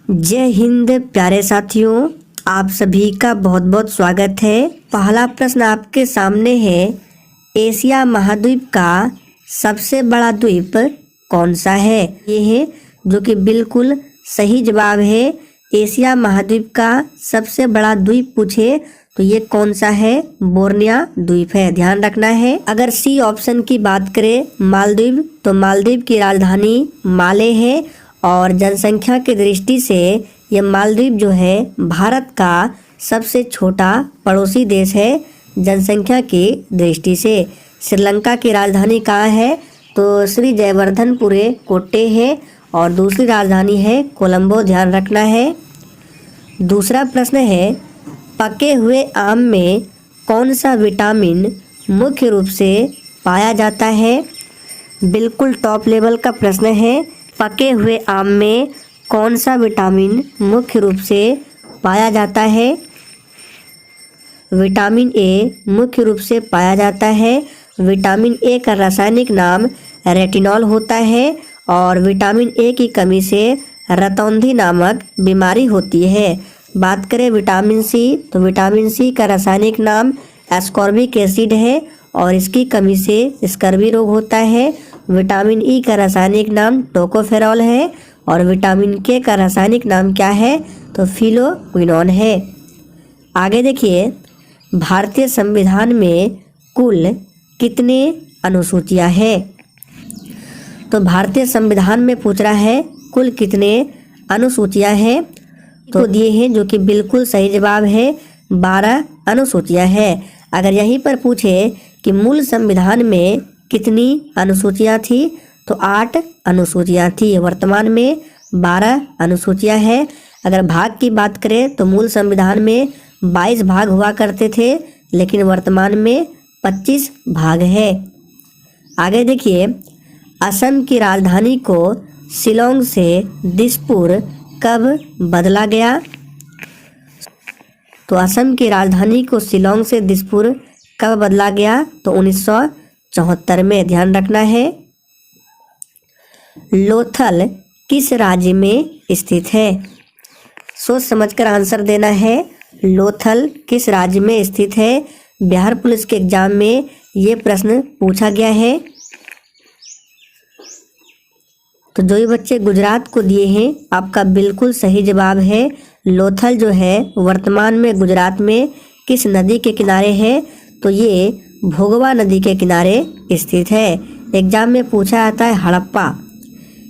जय हिंद प्यारे साथियों, आप सभी का बहुत बहुत स्वागत है। पहला प्रश्न आपके सामने है, एशिया महाद्वीप का सबसे बड़ा द्वीप कौन सा है? ये है जो कि बिल्कुल सही जवाब है। एशिया महाद्वीप का सबसे बड़ा द्वीप पूछे तो ये कौन सा है? बोर्निया द्वीप है, ध्यान रखना है। अगर सी ऑप्शन की बात करें मालदीव, तो मालदीव की राजधानी माले है और जनसंख्या की दृष्टि से ये मालदीव जो है भारत का सबसे छोटा पड़ोसी देश है जनसंख्या की दृष्टि से। श्रीलंका की राजधानी कहाँ है? तो श्री जयवर्धनपुरे कोट्टे है और दूसरी राजधानी है कोलंबो, ध्यान रखना है। दूसरा प्रश्न है, पके हुए आम में कौन सा विटामिन मुख्य रूप से पाया जाता है? बिल्कुल टॉप लेवल का प्रश्न है। पके हुए आम में कौन सा विटामिन मुख्य रूप से पाया जाता है? विटामिन ए मुख्य रूप से पाया जाता है। विटामिन ए का रासायनिक नाम रेटिनॉल होता है और विटामिन ए की कमी से रतौंधी नामक बीमारी होती है। बात करें विटामिन सी, तो विटामिन सी का रासायनिक नाम एस्कॉर्बिक एसिड है और इसकी कमी से स्कर्वी रोग होता है। विटामिन ई का रासायनिक नाम टोकोफेरॉल है और विटामिन के का रासायनिक नाम क्या है? तो फिलोक्विनोन है। आगे देखिए, भारतीय संविधान में कुल कितने अनुसूचियां हैं? तो भारतीय संविधान में पूछ रहा है कुल कितने अनुसूचियां हैं? तो दिए हैं जो कि बिल्कुल सही जवाब है, 12 अनुसूचियां हैं। अगर यहीं पर पूछे कि मूल संविधान में कितनी अनुसूचियां थी, तो 8 अनुसूचियां थी। वर्तमान में 12 अनुसूचियां हैं। अगर भाग की बात करें तो मूल संविधान में 22 भाग हुआ करते थे, लेकिन वर्तमान में 25 भाग है। आगे देखिए, असम की राजधानी को शिलोंग से दिसपुर कब बदला गया? तो असम की राजधानी को शिलोंग से दिसपुर कब बदला गया? तो 1974 में, ध्यान रखना है। लोथल किस राज्य में स्थित है? सोच समझकर आंसर देना है। लोथल किस राज्य में स्थित है? बिहार पुलिस के एग्जाम में ये प्रश्न पूछा गया है। तो जो ये बच्चे गुजरात को दिए हैं, आपका बिल्कुल सही जवाब है। लोथल जो है वर्तमान में गुजरात में किस नदी के किनारे है? तो ये भोगवा नदी के किनारे स्थित है। एग्जाम में पूछा जाता है हड़प्पा,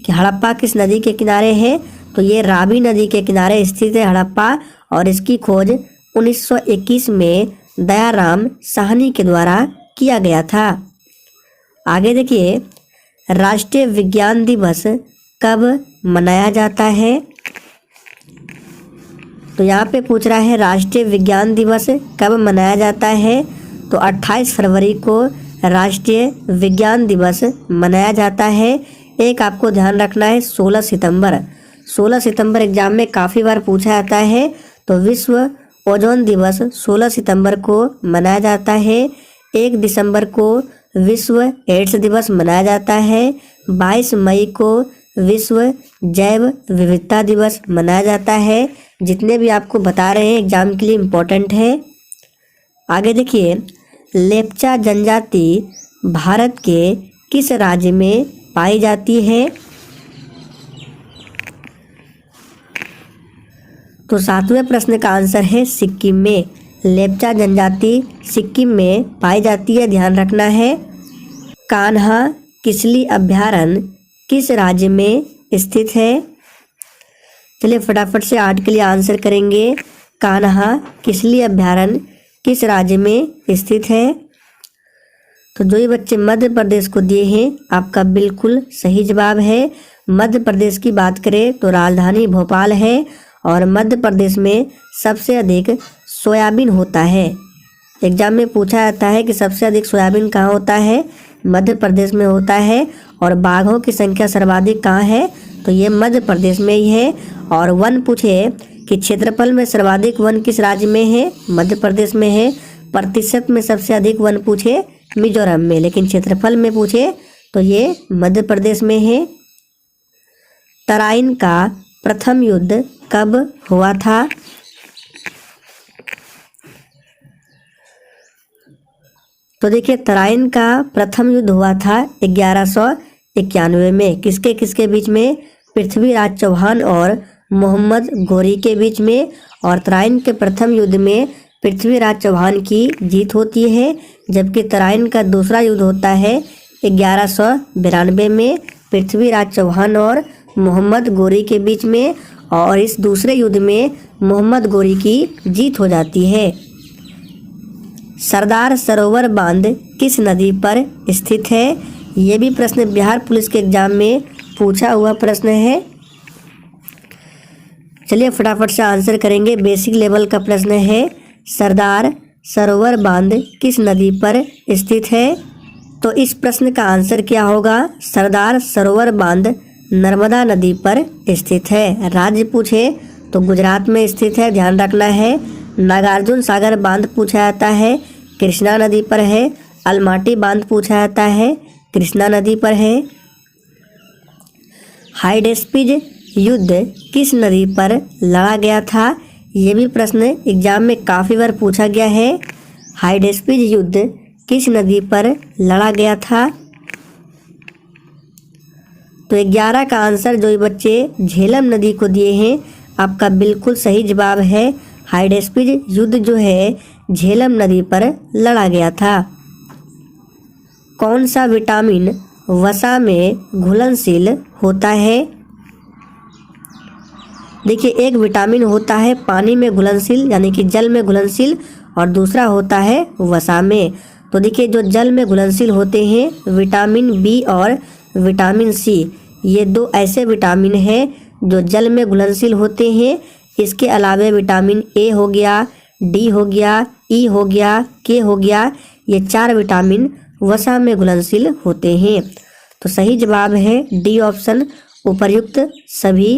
कि हड़प्पा किस नदी के किनारे है? तो ये रावी नदी के किनारे स्थित है हड़प्पा और इसकी खोज 1921 में दयाराम साहनी के द्वारा किया गया था। आगे देखिए, राष्ट्रीय विज्ञान दिवस कब मनाया जाता है? तो यहाँ पे पूछ रहा है राष्ट्रीय विज्ञान दिवस कब मनाया जाता है? तो 28 फरवरी को राष्ट्रीय विज्ञान दिवस मनाया जाता है। एक आपको ध्यान रखना है, 16 सितंबर 16 सितंबर एग्जाम में काफ़ी बार पूछा जाता है। तो विश्व ओजोन दिवस 16 सितंबर को मनाया जाता है। 1 दिसंबर को विश्व एड्स दिवस मनाया जाता है। 22 मई को विश्व जैव विविधता दिवस मनाया जाता है। जितने भी आपको बता रहे हैं एग्जाम के लिए इम्पोर्टेंट है। आगे देखिए, लेप्चा जनजाति भारत के किस राज्य में पाई जाती है? तो 7वें प्रश्न का आंसर है सिक्किम में। लेप्चा जनजाति सिक्किम में पाई जाती है, ध्यान रखना है। कान्हा किसली अभयारण्य किस राज्य में स्थित है? चलिए फटाफट से 8 के लिए आंसर करेंगे। कान्हा किसली अभयारण्य किस राज्य में स्थित है? तो जो ये बच्चे मध्य प्रदेश को दिए हैं, आपका बिल्कुल सही जवाब है। मध्य प्रदेश की बात करें तो राजधानी भोपाल है और मध्य प्रदेश में सबसे अधिक सोयाबीन होता है। एग्जाम में पूछा जाता है कि सबसे अधिक सोयाबीन कहाँ होता है? मध्य प्रदेश में होता है। और बाघों की संख्या सर्वाधिक कहाँ है? तो ये मध्य प्रदेश में ही है। और वन पूछे कि क्षेत्रफल में सर्वाधिक वन किस राज्य में है? मध्य प्रदेश में है। प्रतिशत में सबसे अधिक वन पूछे मिजोरम में, लेकिन क्षेत्रफल में पूछे तो ये मध्य प्रदेश में है। तराइन का प्रथम युद्ध कब हुआ था? तो देखिए तराइन का प्रथम युद्ध हुआ था 1191 में। किसके किसके बीच में? पृथ्वीराज चौहान और मोहम्मद गोरी के बीच में। और तराइन के प्रथम युद्ध में पृथ्वीराज चौहान की जीत होती है, जबकि तराइन का दूसरा युद्ध होता है 1192 में पृथ्वीराज चौहान और मोहम्मद गोरी के बीच में। और इस दूसरे युद्ध में मोहम्मद गोरी की जीत हो जाती है। सरदार सरोवर बांध किस नदी पर स्थित है? ये भी प्रश्न बिहार पुलिस के एग्जाम में पूछा हुआ प्रश्न है। चलिए फटाफट से आंसर करेंगे। बेसिक लेवल का प्रश्न है, सरदार सरोवर बांध किस नदी पर स्थित है? तो इस प्रश्न का आंसर क्या होगा? सरदार सरोवर बांध नर्मदा नदी पर स्थित है। राज्य पूछे तो गुजरात में स्थित है, ध्यान रखना है। नागार्जुन सागर बांध पूछा जाता है, कृष्णा नदी पर है। अलमाटी बांध पूछा जाता है, कृष्णा नदी पर है। हाइडेस्पिज युद्ध किस नदी पर लड़ा गया था? ये भी प्रश्न एग्जाम में काफ़ी बार पूछा गया है। हाइडेस्पिज युद्ध किस नदी पर लड़ा गया था? तो 11 का आंसर जो बच्चे झेलम नदी को दिए हैं, आपका बिल्कुल सही जवाब है। हाइडेस्पिज युद्ध जो है झेलम नदी पर लड़ा गया था। कौन सा विटामिन वसा में घुलनशील होता है? देखिए एक विटामिन होता है पानी में घुलनशील यानी कि जल में घुलनशील, और दूसरा होता है वसा में। तो देखिए जो जल में घुलनशील होते हैं विटामिन बी और विटामिन सी, ये दो ऐसे विटामिन हैं जो जल में घुलनशील होते हैं। इसके अलावा विटामिन ए हो गया, डी हो गया, ई हो गया, के हो गया, ये 4 विटामिन वसा में घुलनशील होते हैं। तो सही जवाब है डी ऑप्शन, उपर्युक्त सभी।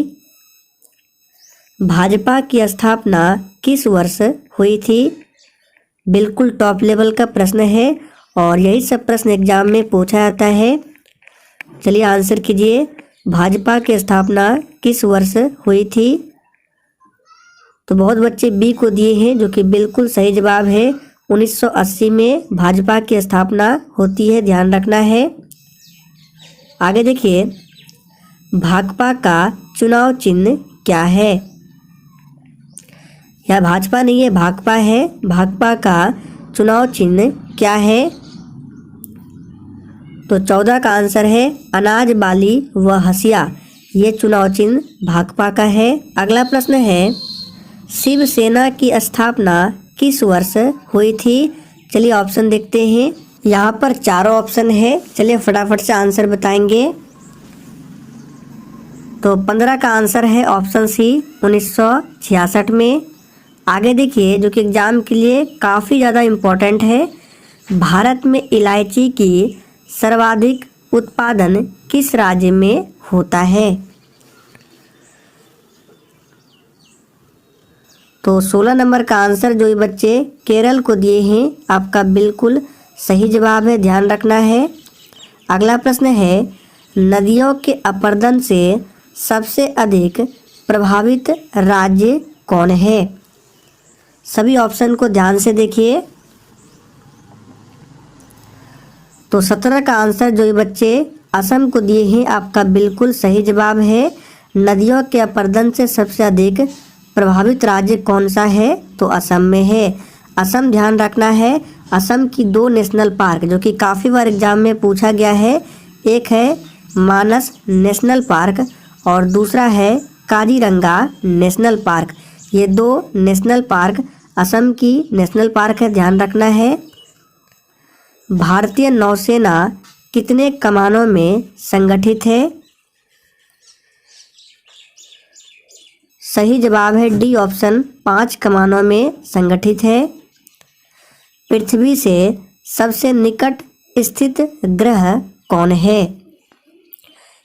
भाजपा की स्थापना किस वर्ष हुई थी? बिल्कुल टॉप लेवल का प्रश्न है और यही सब प्रश्न एग्जाम में पूछा जाता है। चलिए आंसर कीजिए, भाजपा की स्थापना किस वर्ष हुई थी? तो बहुत बच्चे बी को दिए हैं, जो कि बिल्कुल सही जवाब है। 1980 में भाजपा की स्थापना होती है, ध्यान रखना है। आगे देखिए, भाकपा का चुनाव चिन्ह क्या है? यह भाजपा नहीं है, भाकपा है। भाकपा का चुनाव चिन्ह क्या है? तो 14 का आंसर है अनाज बाली व हसिया, ये चुनाव चिन्ह भाकपा का है। अगला प्रश्न है, शिवसेना की स्थापना किस वर्ष हुई थी? चलिए ऑप्शन देखते हैं। यहाँ पर चारों ऑप्शन है, चलिए फटाफट से आंसर बताएंगे। तो 15 का आंसर है ऑप्शन सी, 1966 में। आगे देखिए जो कि एग्जाम के लिए काफ़ी ज़्यादा इम्पोर्टेंट है, भारत में इलायची की सर्वाधिक उत्पादन किस राज्य में होता है? तो 16 नंबर का आंसर जो ये बच्चे केरल को दिए हैं, आपका बिल्कुल सही जवाब है, ध्यान रखना है। अगला प्रश्न है, नदियों के अपरदन से सबसे अधिक प्रभावित राज्य कौन है? सभी ऑप्शन को ध्यान से देखिए। तो 17 का आंसर जो ये बच्चे असम को दिए हैं, आपका बिल्कुल सही जवाब है। नदियों के अपरदन से सबसे अधिक प्रभावित राज्य कौन सा है? तो असम में है। असम ध्यान रखना है, असम की 2 नेशनल पार्क जो कि काफ़ी बार एग्जाम में पूछा गया है, एक है मानस नेशनल पार्क और दूसरा है काजीरंगा नेशनल पार्क। ये 2 नेशनल पार्क असम की नेशनल पार्क है, ध्यान रखना है। भारतीय नौसेना कितने कमानों में संगठित है? सही जवाब है डी ऑप्शन, 5 कमानों में संगठित है। पृथ्वी से सबसे निकट स्थित ग्रह कौन है?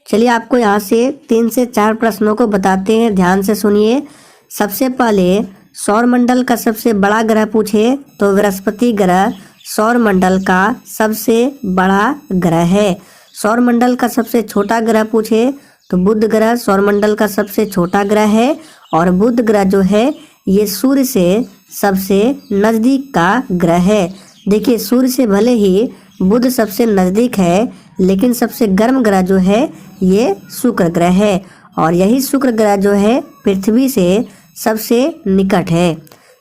चलिए आपको यहाँ से 3 से 4 प्रश्नों को बताते हैं, ध्यान से सुनिए। सबसे पहले सौरमंडल का सबसे बड़ा ग्रह पूछे तो बृहस्पति ग्रह सौरमंडल का सबसे बड़ा ग्रह है। सौरमंडल का सबसे छोटा ग्रह पूछे तो बुध ग्रह सौरमंडल का सबसे छोटा ग्रह है और बुध ग्रह जो है ये सूर्य से सबसे नज़दीक का ग्रह है। देखिए सूर्य से भले ही बुध सबसे नज़दीक है, लेकिन सबसे गर्म ग्रह जो है ये शुक्र ग्रह है और यही शुक्र ग्रह जो है पृथ्वी से सबसे निकट है।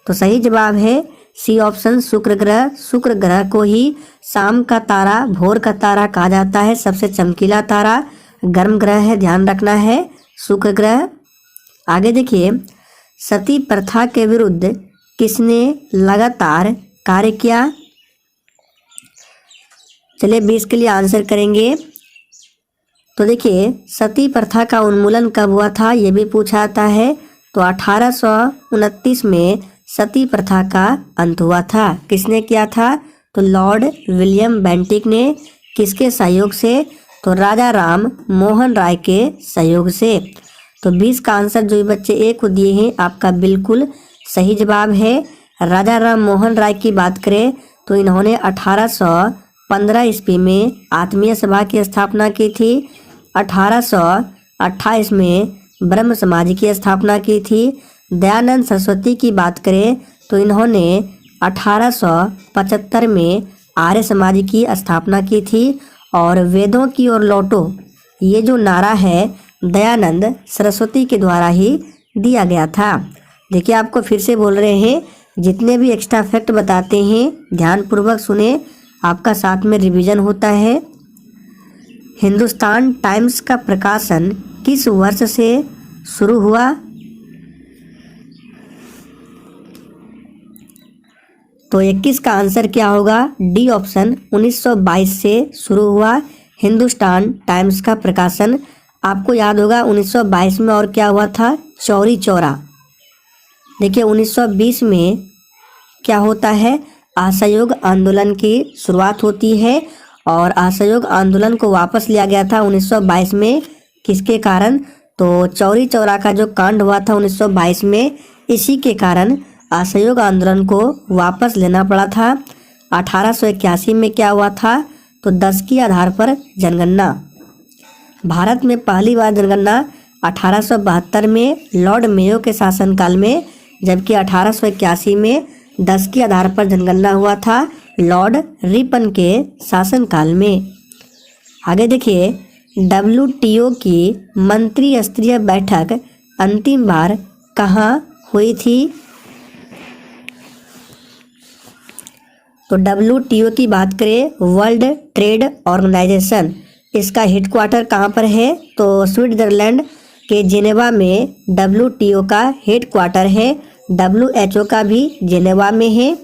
तो सही जवाब है सी ऑप्शन शुक्र ग्रह। शुक्र ग्रह को ही शाम का तारा, भोर का तारा कहा जाता है, सबसे चमकीला तारा, गर्म ग्रह है, ध्यान रखना है शुक्र ग्रह। आगे देखिए, सती प्रथा के विरुद्ध किसने लगातार कार्य किया? चलिए 20 के लिए आंसर करेंगे। तो देखिए सती प्रथा का उन्मूलन कब हुआ था ये भी पूछा जाता है। तो 1829 में सती प्रथा का अंत हुआ था। किसने किया था? तो लॉर्ड विलियम बेंटिक ने। किसके सहयोग से? तो राजा राम मोहन राय के सहयोग से। तो 20 का आंसर जो बच्चे ए को दिए हैं आपका बिल्कुल सही जवाब है। राजा राम मोहन राय की बात करें तो इन्होंने 1815 ईस्वी में आत्मीय सभा की स्थापना की थी। 1828 में ब्रह्म समाज की स्थापना की थी। दयानंद सरस्वती की बात करें तो इन्होंने 1875 में आर्य समाज की स्थापना की थी। और वेदों की ओर लौटो ये जो नारा है दयानंद सरस्वती के द्वारा ही दिया गया था। देखिए आपको फिर से बोल रहे हैं, जितने भी एक्स्ट्रा फैक्ट बताते हैं ध्यानपूर्वक सुने, आपका साथ में रिवीजन होता है। हिंदुस्तान टाइम्स का प्रकाशन किस वर्ष से शुरू हुआ? तो 21 का आंसर क्या होगा? डी ऑप्शन 1922 से शुरू हुआ हिंदुस्तान टाइम्स का प्रकाशन। आपको याद होगा 1922 में और क्या हुआ था? चौरी चौरा। देखिए 1920 में क्या होता है? असहयोग आंदोलन की शुरुआत होती है और असहयोग आंदोलन को वापस लिया गया था 1922 में। किसके कारण? तो चौरी चौरा का जो कांड हुआ था 1922 में, इसी के कारण असहयोग आंदोलन को वापस लेना पड़ा था। 1881 में क्या हुआ था? तो 10 के आधार पर जनगणना। भारत में पहली बार जनगणना 1872 में लॉर्ड मेयो के शासनकाल में, जबकि 1881 में 10 के आधार पर जनगणना हुआ था लॉर्ड रिपन के शासनकाल में। आगे देखिए, WTO की मंत्री स्तरीय बैठक अंतिम बार कहाँ हुई थी? तो WTO की बात करें, वर्ल्ड ट्रेड ऑर्गेनाइजेशन, इसका हेडक्वार्टर कहाँ पर है? तो स्विट्जरलैंड के जेनेवा में WTO का हेडक्वार्टर है। WHO का भी जेनेवा में है।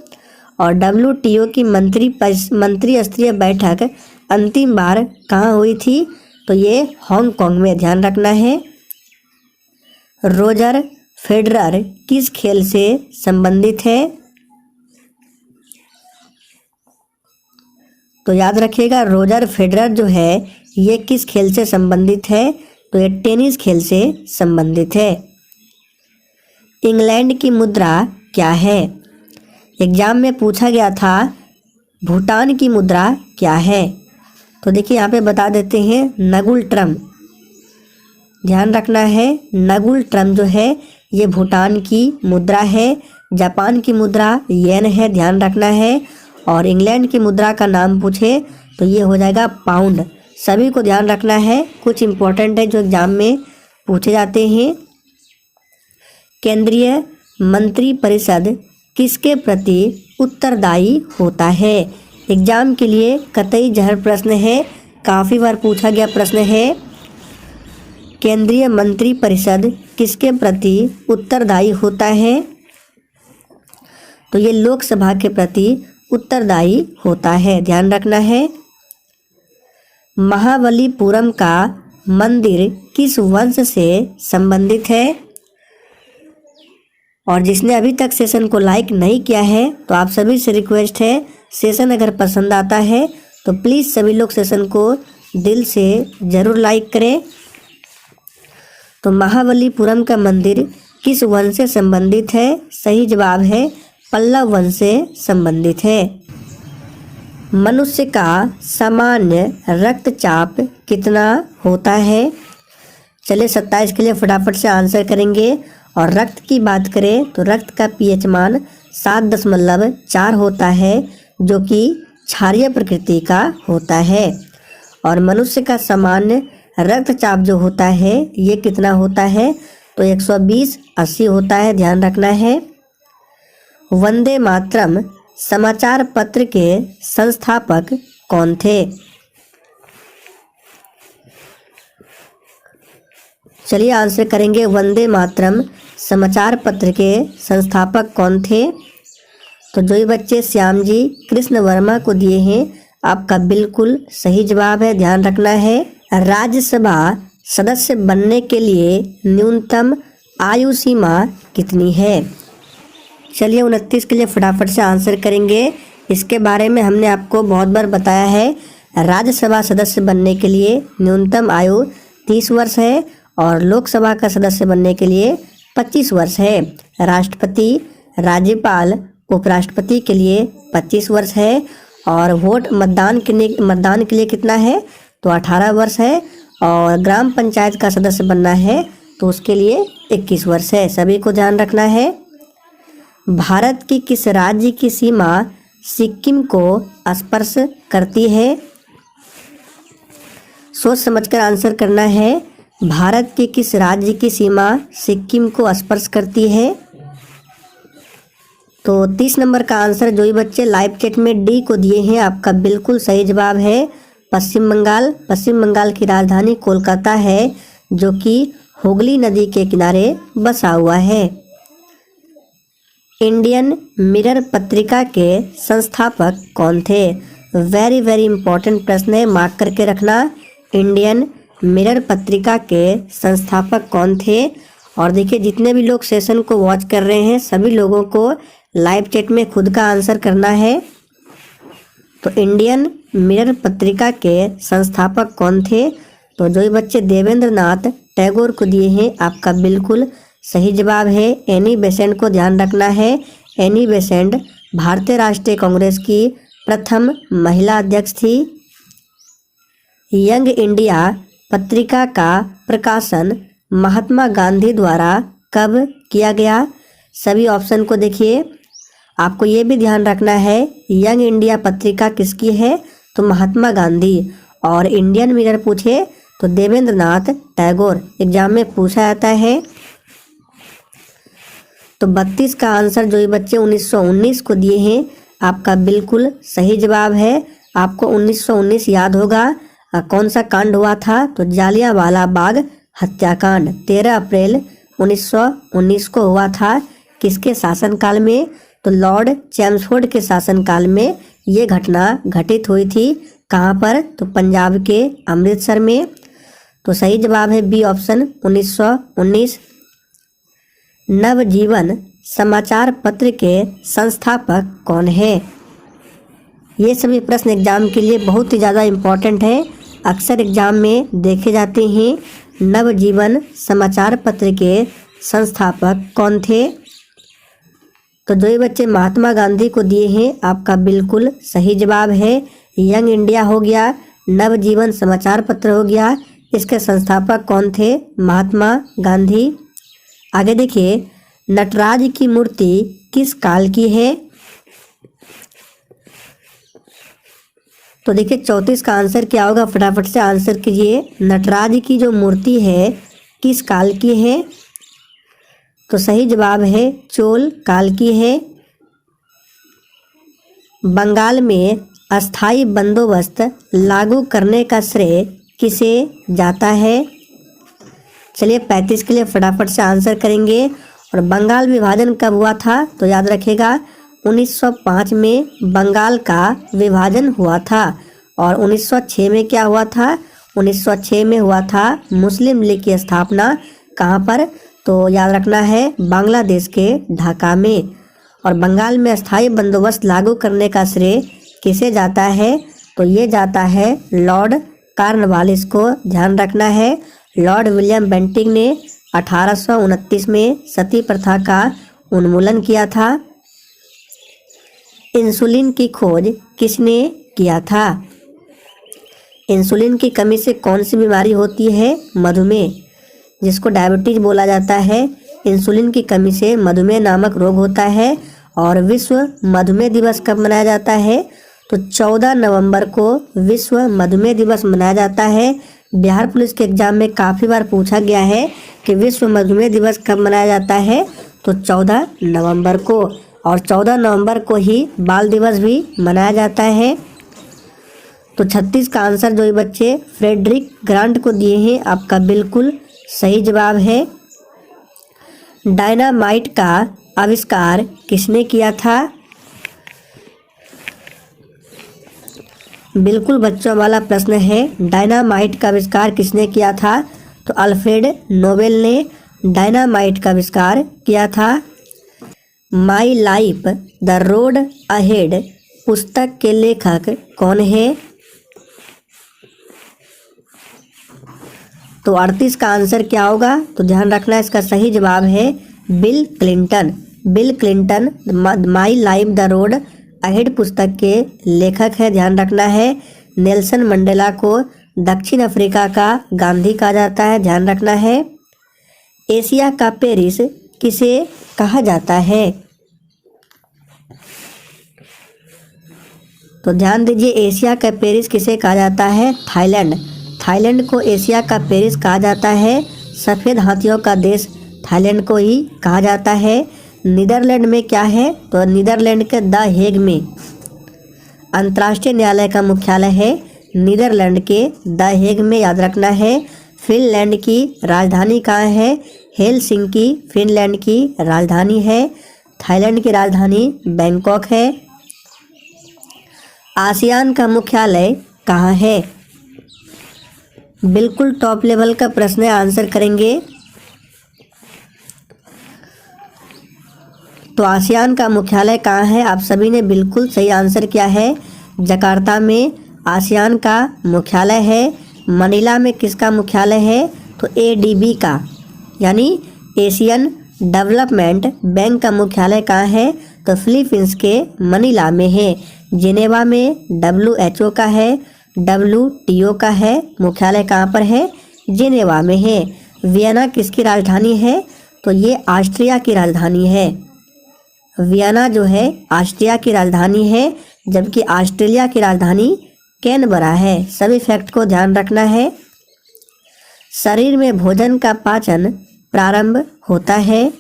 और WTO की मंत्री स्तरीय बैठक अंतिम बार कहाँ हुई थी? तो ये हांगकांग में, ध्यान रखना है। रोजर फेडरर किस खेल से संबंधित है? तो याद रखिएगा रोजर फेडरर जो है ये किस खेल से संबंधित है? तो ये टेनिस खेल से संबंधित है। इंग्लैंड की मुद्रा क्या है? एग्जाम में पूछा गया था भूटान की मुद्रा क्या है? तो देखिए यहाँ पे बता देते हैं नगुल ट्रम। ध्यान रखना है, नगुल ट्रम जो है ये भूटान की मुद्रा है। जापान की मुद्रा येन है, ध्यान रखना है। और इंग्लैंड की मुद्रा का नाम पूछे तो ये हो जाएगा पाउंड। सभी को ध्यान रखना है, कुछ इंपॉर्टेंट है जो एग्जाम में पूछे जाते हैं। केंद्रीय मंत्रिपरिषद किसके प्रति उत्तरदायी होता है? एग्जाम के लिए कतई जहर प्रश्न है, काफ़ी बार पूछा गया प्रश्न है। केंद्रीय मंत्रिपरिषद किसके प्रति उत्तरदायी होता है? तो ये लोकसभा के प्रति उत्तरदायी होता है, ध्यान रखना है। महाबलीपुरम का मंदिर किस वंश से संबंधित है? और जिसने अभी तक सेशन को लाइक नहीं किया है तो आप सभी से रिक्वेस्ट है, सेशन अगर पसंद आता है तो प्लीज़ सभी लोग सेशन को दिल से ज़रूर लाइक करें। तो महाबलीपुरम का मंदिर किस वंश से संबंधित है? सही जवाब है पल्लव वंश से संबंधित है। मनुष्य का सामान्य रक्तचाप कितना होता है? चलिए 27 के लिए फटाफट से आंसर करेंगे। और रक्त की बात करें तो रक्त का पीएच मान 7.4 होता है, जो कि क्षारीय प्रकृति का होता है। और मनुष्य का सामान्य रक्तचाप जो होता है ये कितना होता है, तो 120/80 होता है, ध्यान रखना है। वंदे मातरम समाचार पत्र के संस्थापक कौन थे? चलिए आंसर करेंगे, वंदे मातरम समाचार पत्र के संस्थापक कौन थे? तो जो ये बच्चे श्याम जी कृष्ण वर्मा को दिए हैं, आपका बिल्कुल सही जवाब है, ध्यान रखना है। राज्यसभा सदस्य बनने के लिए न्यूनतम आयु सीमा कितनी है? चलिए 29 के लिए फटाफट से आंसर करेंगे। इसके बारे में हमने आपको बहुत बार बताया है। राज्यसभा सदस्य बनने के लिए न्यूनतम आयु 30 वर्ष है और लोकसभा का सदस्य बनने के लिए 25 वर्ष है। राष्ट्रपति, राज्यपाल, उपराष्ट्रपति के लिए 25 वर्ष है। और वोट मतदान के लिए कितना है, तो 18 वर्ष है। और ग्राम पंचायत का सदस्य बनना है तो उसके लिए 21 वर्ष है। सभी को ध्यान रखना है। भारत की किस राज्य की सीमा सिक्किम को स्पर्श करती है? सोच समझकर आंसर करना है। भारत के किस राज्य की सीमा सिक्किम को स्पर्श करती है? तो 30 नंबर का आंसर जो ही बच्चे लाइव चैट में डी को दिए हैं, आपका बिल्कुल सही जवाब है पश्चिम बंगाल। पश्चिम बंगाल की राजधानी कोलकाता है, जो कि हुगली नदी के किनारे बसा हुआ है। इंडियन मिरर पत्रिका के संस्थापक कौन थे? वेरी वेरी इंपॉर्टेंट प्रश्न है, मार्क करके रखना। इंडियन मिरर पत्रिका के संस्थापक कौन थे? और देखिए जितने भी लोग सेशन को वॉच कर रहे हैं सभी लोगों को लाइव चैट में खुद का आंसर करना है। तो इंडियन मिरर पत्रिका के संस्थापक कौन थे? तो जो ये बच्चे देवेंद्र नाथ टैगोर को दिए हैं, आपका बिल्कुल सही जवाब है एनी बेसेंट को ध्यान रखना है। एनी बेसेंट भारतीय राष्ट्रीय कांग्रेस की प्रथम महिला अध्यक्ष थी। यंग इंडिया पत्रिका का प्रकाशन महात्मा गांधी द्वारा कब किया गया? सभी ऑप्शन को देखिए। आपको ये भी ध्यान रखना है यंग इंडिया पत्रिका किसकी है, तो महात्मा गांधी। और इंडियन मिरर पूछे तो देवेंद्र नाथ टैगोर, एग्जाम में पूछा जाता है। तो 32 का आंसर जो ये बच्चे 1919 को दिए हैं, आपका बिल्कुल सही जवाब है। आपको 1919 याद होगा कौन सा कांड हुआ था, तो जालियांवाला बाग हत्याकांड 13 अप्रैल 1919 को हुआ था। किसके शासनकाल में, तो लॉर्ड चैम्सफोर्ड के शासनकाल में ये घटना घटित हुई थी। कहाँ पर, तो पंजाब के अमृतसर में। तो सही जवाब है बी ऑप्शन 1919। नवजीवन समाचार पत्र के संस्थापक कौन है? ये सभी प्रश्न एग्जाम के लिए बहुत ही ज़्यादा इम्पोर्टेंट है, अक्सर एग्जाम में देखे जाते हैं। नवजीवन समाचार पत्र के संस्थापक कौन थे? तो जो ये बच्चे महात्मा गांधी को दिए हैं, आपका बिल्कुल सही जवाब है यंग इंडिया हो गया, नवजीवन समाचार पत्र हो गया। इसके संस्थापक कौन थे? महात्मा गांधी। आगे देखिए, नटराज की मूर्ति किस काल की है? तो देखिए 34 का आंसर क्या होगा, फटाफट से आंसर कीजिए। नटराज की जो मूर्ति है किस काल की है? तो सही जवाब है चोल काल की है। बंगाल में अस्थाई बंदोबस्त लागू करने का श्रेय किसे जाता है? चलिए 35 के लिए फटाफट से आंसर करेंगे। और बंगाल विभाजन कब हुआ था, तो याद रखिएगा 1905 में बंगाल का विभाजन हुआ था। और 1906 में क्या हुआ था, 1906 में हुआ था मुस्लिम लीग की स्थापना। कहाँ पर, तो याद रखना है बांग्लादेश के ढाका में। और बंगाल में अस्थाई बंदोबस्त लागू करने का श्रेय किसे जाता है, तो ये जाता है लॉर्ड कॉर्नवालिस को, ध्यान रखना है। लॉर्ड विलियम बेंटिंक ने 1829 में सती प्रथा का उन्मूलन किया था। इंसुलिन की खोज किसने किया था? इंसुलिन की कमी से कौन सी बीमारी होती है? मधुमेह। जिसको डायबिटीज बोला जाता है। इंसुलिन की कमी से मधुमेह नामक रोग होता है। और विश्व मधुमेह दिवस कब मनाया जाता है? तो 14 नवंबर को विश्व मधुमेह दिवस मनाया जाता है। बिहार पुलिस के एग्जाम में काफ़ी बार पूछा गया है कि विश्व मधुमेह दिवस कब मनाया जाता है? तो 14 नवंबर को। और 14 नवंबर को ही बाल दिवस भी मनाया जाता है। तो 36 का आंसर जो ये बच्चे फ्रेडरिक ग्रांट को दिए हैं, आपका बिल्कुल सही जवाब है। डायनामाइट का आविष्कार किसने किया था? बिल्कुल बच्चों वाला प्रश्न है। डायनामाइट का आविष्कार किसने किया था? तो अल्फ्रेड नोबेल ने डायनामाइट का आविष्कार किया था। My life the road ahead पुस्तक के लेखक कौन है? तो 38 का आंसर क्या होगा? तो ध्यान रखना, इसका सही जवाब है bill Clinton. Bill Clinton my life the road ahead पुस्तक के लेखक है, ध्यान रखना है। नेल्सन मंडेला को दक्षिण अफ्रीका का गांधी कहा जाता है, ध्यान रखना है। एशिया का पेरिस किसे कहा जाता है? तो ध्यान दीजिए, एशिया का पेरिस किसे कहा जाता है? थाईलैंड। थाईलैंड को एशिया का पेरिस कहा जाता है। सफ़ेद हाथियों का देश थाईलैंड को ही कहा जाता है। नीदरलैंड में क्या है? तो नीदरलैंड के द हेग में अंतर्राष्ट्रीय न्यायालय का मुख्यालय है। नीदरलैंड के द हेग में, याद रखना है। फिनलैंड की राजधानी कहाँ है? हेलसिंकी फिनलैंड की राजधानी है। थाईलैंड की राजधानी बैंकॉक है। आसियान का मुख्यालय कहाँ है? बिल्कुल टॉप लेवल का प्रश्न है, आंसर करेंगे। तो आसियान का मुख्यालय कहाँ है? आप सभी ने बिल्कुल सही आंसर किया है। जकार्ता में आसियान का मुख्यालय है। मनीला में किसका मुख्यालय है? तो एडीबी का, यानी एशियन डेवलपमेंट बैंक का मुख्यालय कहाँ है? तो फिलीपींस के मनीला में है। जिनेवा में WHO का है। WTO का है। मुख्यालय कहाँ पर है? जिनेवा में है। वियना किसकी राजधानी है? तो ये ऑस्ट्रिया की राजधानी है। वियना जो है ऑस्ट्रिया की राजधानी है, जबकि ऑस्ट्रेलिया की राजधानी कैनबरा है। सभी फैक्ट को ध्यान रखना है। शरीर में भोजन का पाचन प्रारंभ होता है।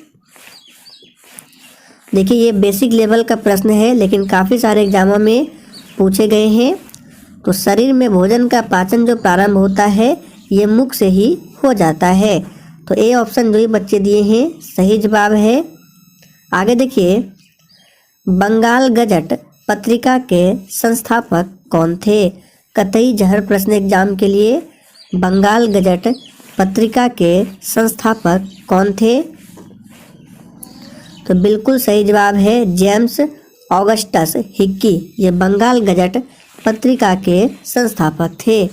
देखिए, ये बेसिक लेवल का प्रश्न है, लेकिन काफ़ी सारे एग्जामों में पूछे गए हैं। तो शरीर में भोजन का पाचन जो प्रारंभ होता है, ये मुख से ही हो जाता है। तो ए ऑप्शन जो ही बच्चे दिए हैं सही जवाब है। आगे देखिए, बंगाल गजट पत्रिका के संस्थापक कौन थे? कतई जहर प्रश्न एग्जाम के लिए। बंगाल गजट पत्रिका के संस्थापक कौन थे? तो बिल्कुल सही जवाब है जेम्स ऑगस्टस हिक्की। ये बंगाल गजट पत्रिका के संस्थापक थे।